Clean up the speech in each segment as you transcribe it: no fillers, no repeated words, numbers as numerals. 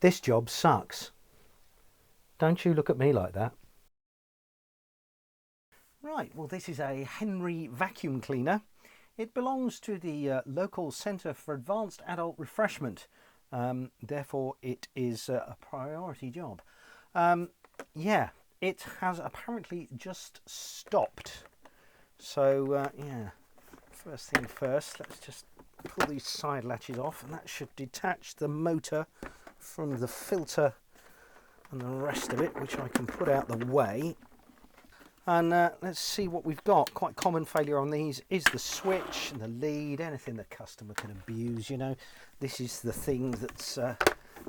This job sucks. Don't you look at me like that. Right, well this is a Henry vacuum cleaner. It belongs to the local Centre for Advanced Adult Refreshment. Therefore it is a priority job. Yeah, it has apparently just stopped. So yeah, first thing first, let's just pull these side latches off, and that should detach the motor from the filter and the rest of it, which I can put out the way. And let's see what we've got. Quite common failure on these is the switch and the lead, anything the customer can abuse, you know. This is the thing that's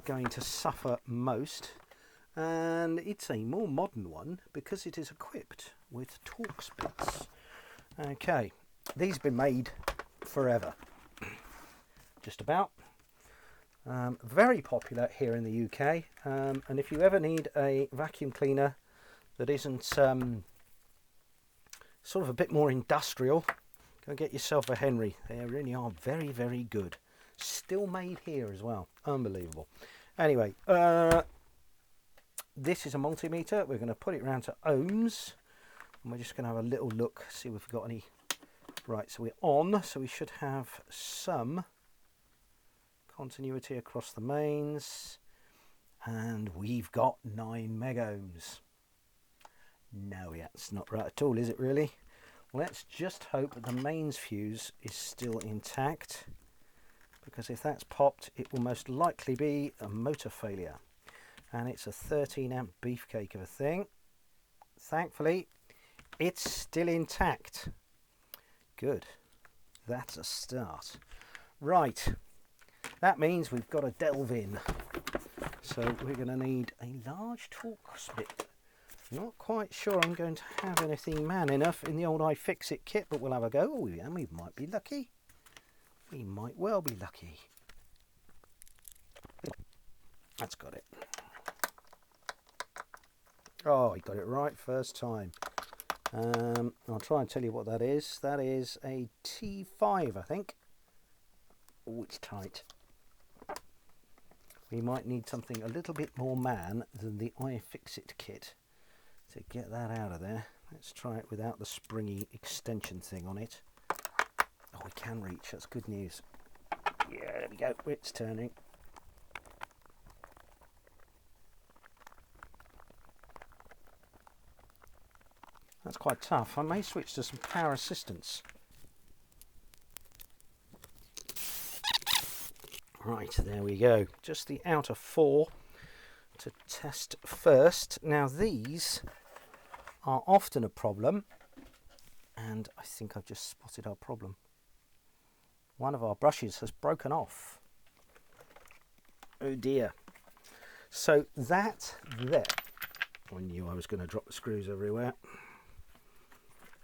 going to suffer most. And it's a more modern one because it is equipped with Torx bits. Okay, these have been made forever, just about. Very popular here in the UK, and if you ever need a vacuum cleaner that isn't sort of a bit more industrial, go get yourself a Henry. They really are very, very good. Still made here as well. Unbelievable. Anyway, this is a multimeter. We're going to put it round to ohms, and we're just going to have a little look, see if we've got any. Right, so we're on, so we should have some continuity across the mains, and we've got 9 megohms. No, yeah, it's not right at all, is it really? Let's just hope that the mains fuse is still intact, because if that's popped, it will most likely be a motor failure. And it's a 13 amp beefcake of a thing. Thankfully, it's still intact. Good. That's a start. Right. That means we've got to delve in. So we're going to need a large Torx bit. Not quite sure I'm going to have anything man enough in the old iFixit kit, but we'll have a go. Oh, and we might be lucky. We might well be lucky. That's got it. Oh, I got it right first time. I'll try and tell you what that is. That is a T5, I think. Oh, it's tight. We might need something a little bit more man than the iFixit kit to get that out of there. Let's try it without the springy extension thing on it. Oh, we can reach. That's good news. Yeah, there we go. It's turning. That's quite tough. I may switch to some power assistance. Right, there we go. Just the outer 4 to test first. Now these are often a problem, and I think I've just spotted our problem. One of our brushes has broken off. Oh dear. So that there. I knew I was going to drop the screws everywhere.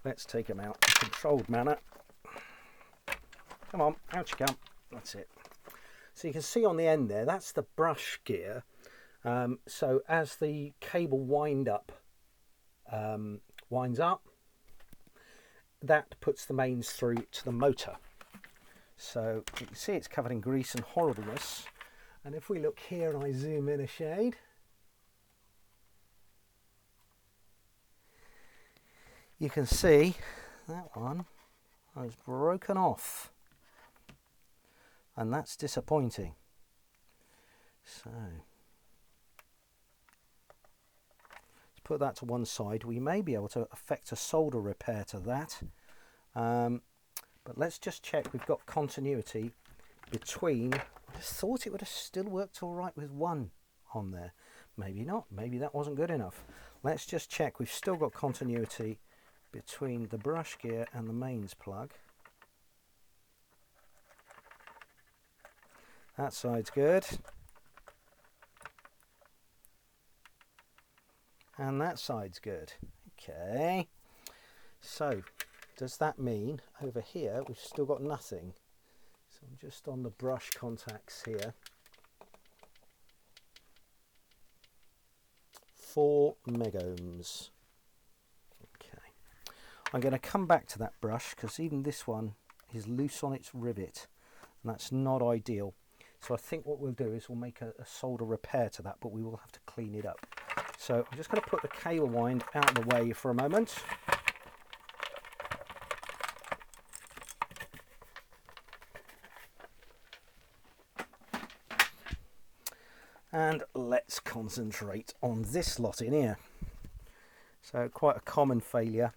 Let's take them out in a controlled manner. Come on, out you come. That's it. So you can see on the end there, that's the brush gear. So as the cable winds up, that puts the mains through to the motor. So you can see it's covered in grease and horribleness. And if we look here and I zoom in a shade, you can see that one has broken off. And that's disappointing. So let's put that to one side. We may be able to effect a solder repair to that. But let's just check we've got continuity between. I just thought it would have still worked all right with one on there. Maybe not. Maybe that wasn't good enough. Let's just check we've still got continuity between the brush gear and the mains plug. That side's good. And that side's good. Okay. So, does that mean over here we've still got nothing? So I'm just on the brush contacts here. 4 megohms. Okay. I'm going to come back to that brush because even this one is loose on its rivet. And that's not ideal. So I think what we'll do is we'll make a solder repair to that, but we will have to clean it up. So I'm just going to put the cable wind out of the way for a moment. And let's concentrate on this lot in here. So quite a common failure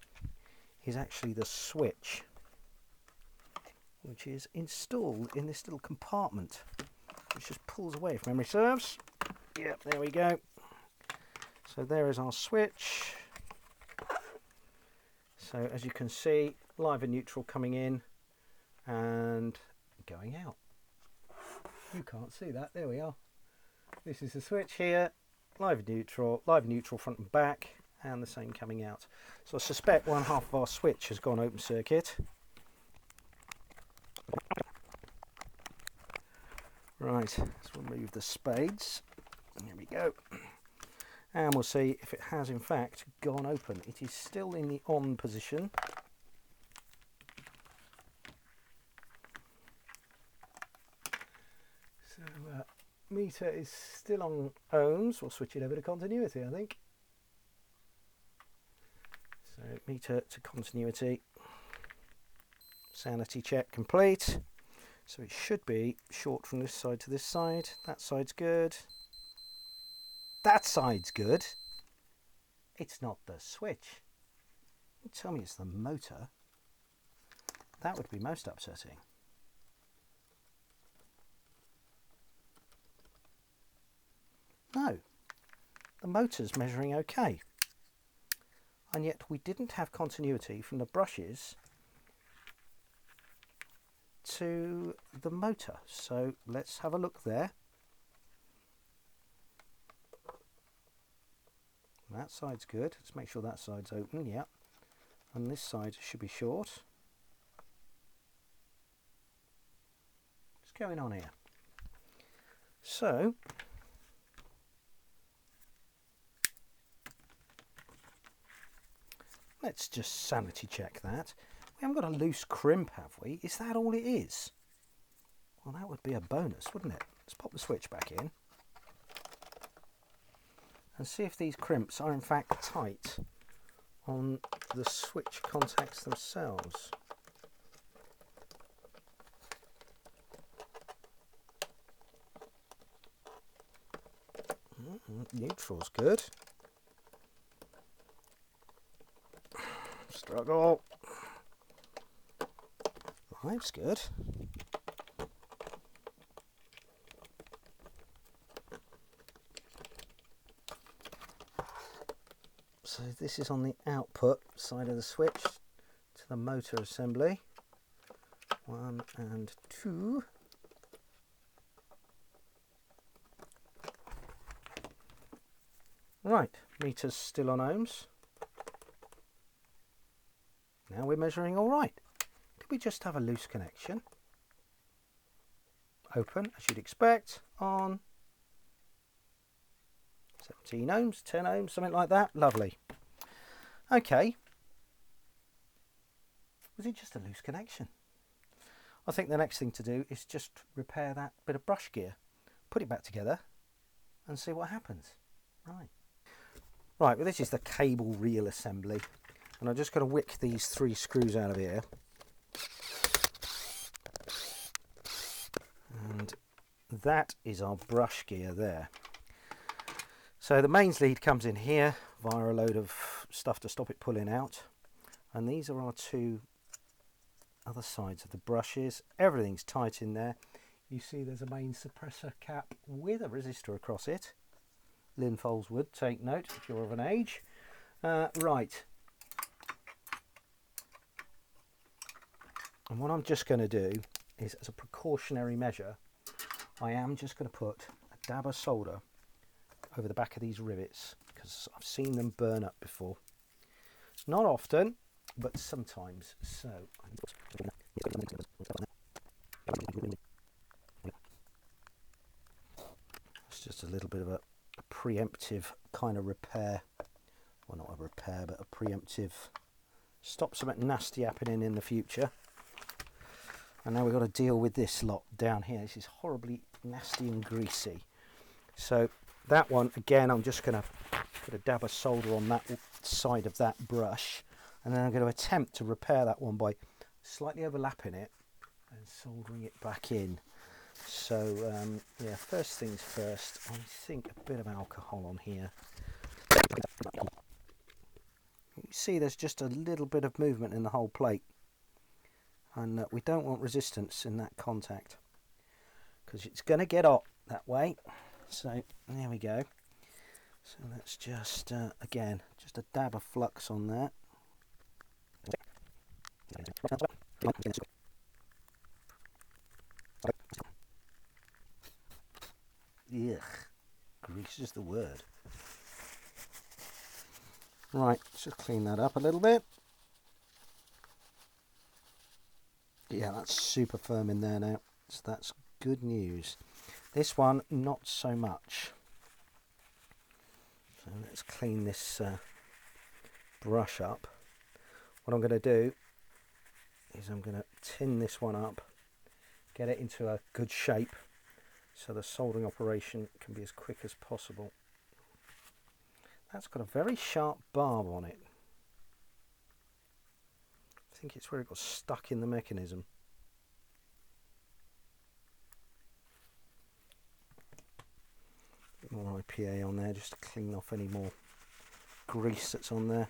is actually the switch, which is installed in this little compartment, which just pulls away if memory serves. Yep, there we go. So there is our switch. So as you can see, live and neutral coming in and going out. You can't see that, there we are. This is the switch here, live neutral front and back, and the same coming out. So I suspect one half of our switch has gone open circuit. Right, let's remove the spades. There we go. And we'll see if it has in fact gone open. It is still in the on position. So meter is still on ohms. We'll switch it over to continuity, I think. So meter to continuity. Sanity check complete. So it should be short from this side to this side. That side's good. That side's good. It's not the switch. You tell me it's the motor. That would be most upsetting. No, the motor's measuring okay. And yet we didn't have continuity from the brushes to the motor. So let's have a look there. That side's good. Let's make sure that side's open, yeah. And this side should be short. What's going on here? So let's just sanity check that. We haven't got a loose crimp, have we? Is that all it is? Well, that would be a bonus, wouldn't it? Let's pop the switch back in and see if these crimps are in fact tight on the switch contacts themselves. Neutral's good. Struggle. Live's good. So this is on the output side of the switch to the motor assembly. 1 and 2. Right, meter's still on ohms. Now we're measuring all right. Did we just have a loose connection? Open, as you'd expect, on 17 ohms, 10 ohms, something like that. Lovely. Okay. Was it just a loose connection? I think the next thing to do is just repair that bit of brush gear, put it back together and see what happens. Right. Right, well this is the cable reel assembly. And I'm just going to wick these 3 screws out of here. And that is our brush gear there. So the mains lead comes in here via a load of stuff to stop it pulling out. And these are our 2 other sides of the brushes. Everything's tight in there. You see there's a main suppressor cap with a resistor across it. Linfolds would take note if you're of an age. Right. And what I'm just going to do is, as a precautionary measure, I am just going to put a dab of solder over the back of these rivets because I've seen them burn up before. Not often, but sometimes. So it's just a little bit of a preemptive kind of repair. Well, not a repair, but a preemptive. Stop something nasty happening in the future. And now we've got to deal with this lot down here. This is horribly nasty and greasy. So that one, again, I'm just going to put a dab of solder on that side of that brush, and then I'm going to attempt to repair that one by slightly overlapping it and soldering it back in. So yeah, first things first, I think a bit of alcohol on here. You see there's just a little bit of movement in the whole plate, and we don't want resistance in that contact because it's going to get hot that way. So there we go. So let's just again, just a dab of flux on that. Ugh, grease is the word. Right, let's just clean that up a little bit. Yeah, that's super firm in there now, so that's good news. This one, not so much. So let's clean this brush up. What I'm going to do is I'm going to tin this one up, get it into a good shape so the soldering operation can be as quick as possible. That's got a very sharp barb on it. I think it's where it got stuck in the mechanism. A bit more IPA on there just to clean off any more grease that's on there.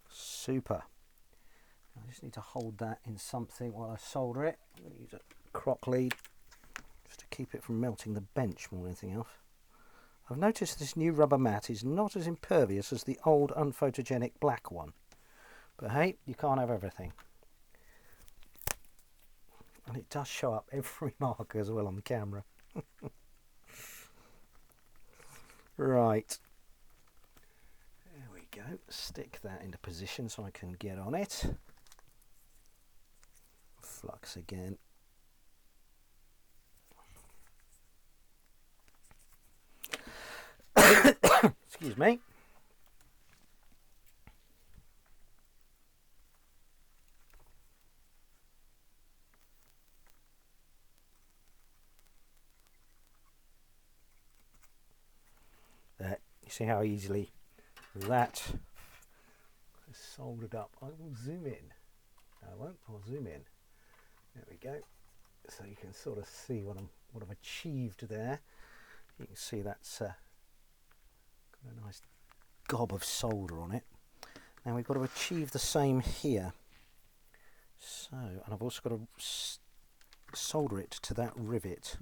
Super. I just need to hold that in something while I solder it. I'm going to use a crock lead just to keep it from melting the bench more than anything else. I've noticed this new rubber mat is not as impervious as the old unphotogenic black one. But hey, you can't have everything. And it does show up every mark as well on the camera. Right. There we go. Stick that into position so I can get on it. Flux again. Excuse me. There, you see how easily that is soldered up. I will zoom in. No, I won't. I'll zoom in. There we go. So you can sort of see what I've achieved there. You can see that's got a nice gob of solder on it. Now we've got to achieve the same here. So, and I've also got to solder it to that rivet.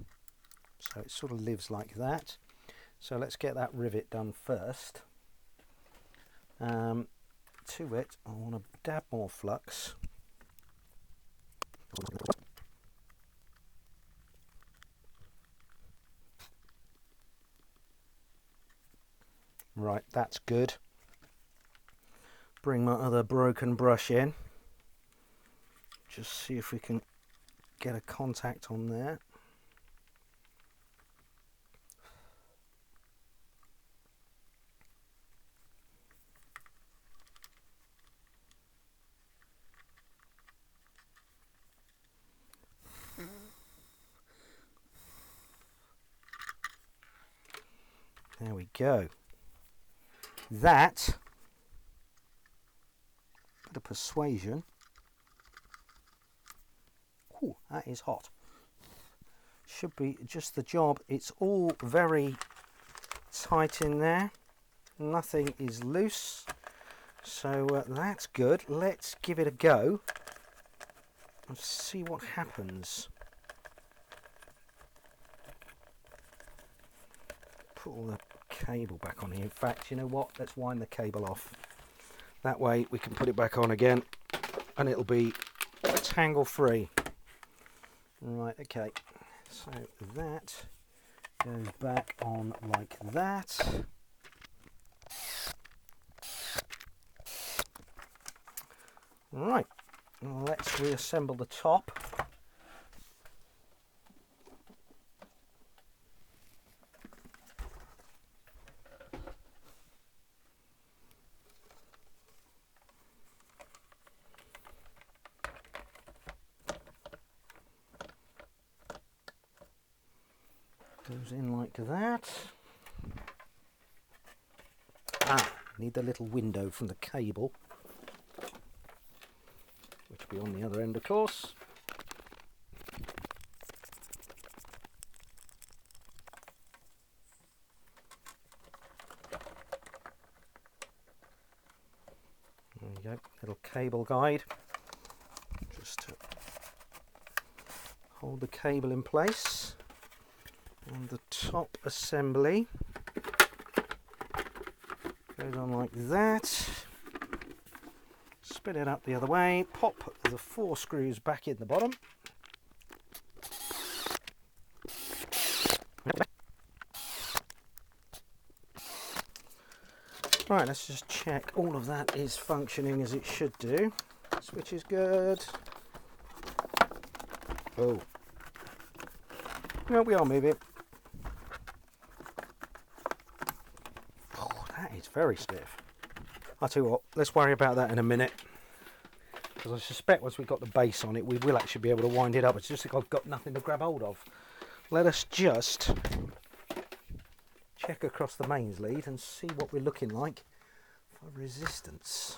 So it sort of lives like that. So let's get that rivet done first. To it, I want to dab more flux. Right, that's good. Bring my other broken brush in. Just see if we can get a contact on there. There we go. That, bit of persuasion. Ooh, that is hot. Should be just the job. It's all very tight in there. Nothing is loose. So that's good. Let's give it a go and see what happens. Put all the cable back on here. In fact, you know what? Let's wind the cable off. That way we can put it back on again and it'll be tangle free. Right, okay. So that goes back on like that. Right, let's reassemble the top. Goes in like that. Need the little window from the cable, which will be on the other end, of course. There you go, little cable guide, just to hold the cable in place. And the top assembly goes on like that. Spin it up the other way, pop the 4 screws back in the bottom. Right, let's just check all of that is functioning as it should do. Switch is good. Oh. No, we are moving. Oh, that is very stiff. I'll tell you what, let's worry about that in a minute. Because I suspect once we've got the base on it, we will actually be able to wind it up. It's just like I've got nothing to grab hold of. Let us just check across the mains lead and see what we're looking like for resistance.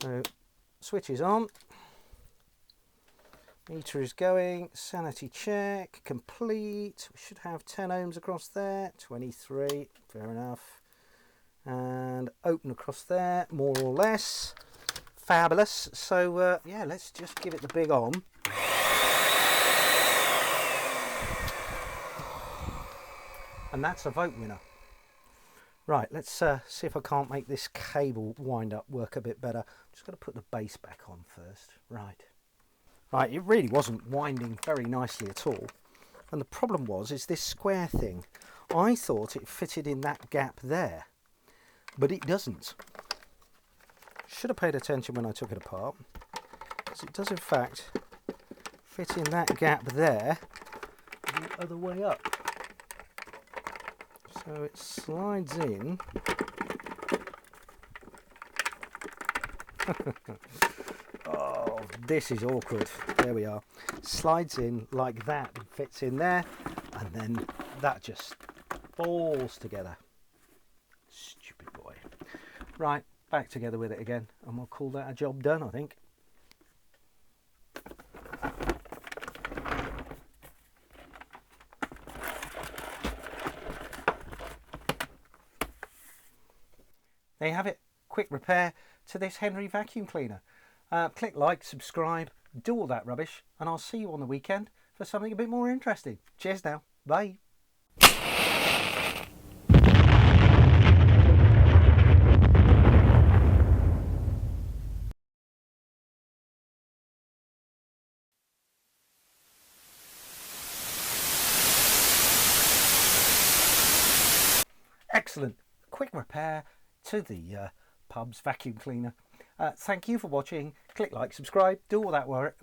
So, switch is on. Meter is going. Sanity check complete. We should have 10 ohms across there. 23, fair enough. And open across there, more or less. Fabulous. So yeah, let's just give it the big on. And that's a vote winner. Right, let's see if I can't make this cable wind up work a bit better. I'm just going to put the base back on first. Right, it really wasn't winding very nicely at all. And the problem is this square thing. I thought it fitted in that gap there, but it doesn't. Should have paid attention when I took it apart, because it does in fact fit in that gap there the other way up. So it slides in. Oh, this is awkward. There we are. Slides in like that and fits in there, and then that just falls together. Stupid boy. Right, back together with it again, and we'll call that a job done, I think. There you have it. Quick repair to this Henry vacuum cleaner. Click like, subscribe, do all that rubbish, and I'll see you on the weekend for something a bit more interesting. Cheers now. Bye. Excellent. Quick repair to the pub's vacuum cleaner. Thank you for watching. Click like, subscribe, do all that work.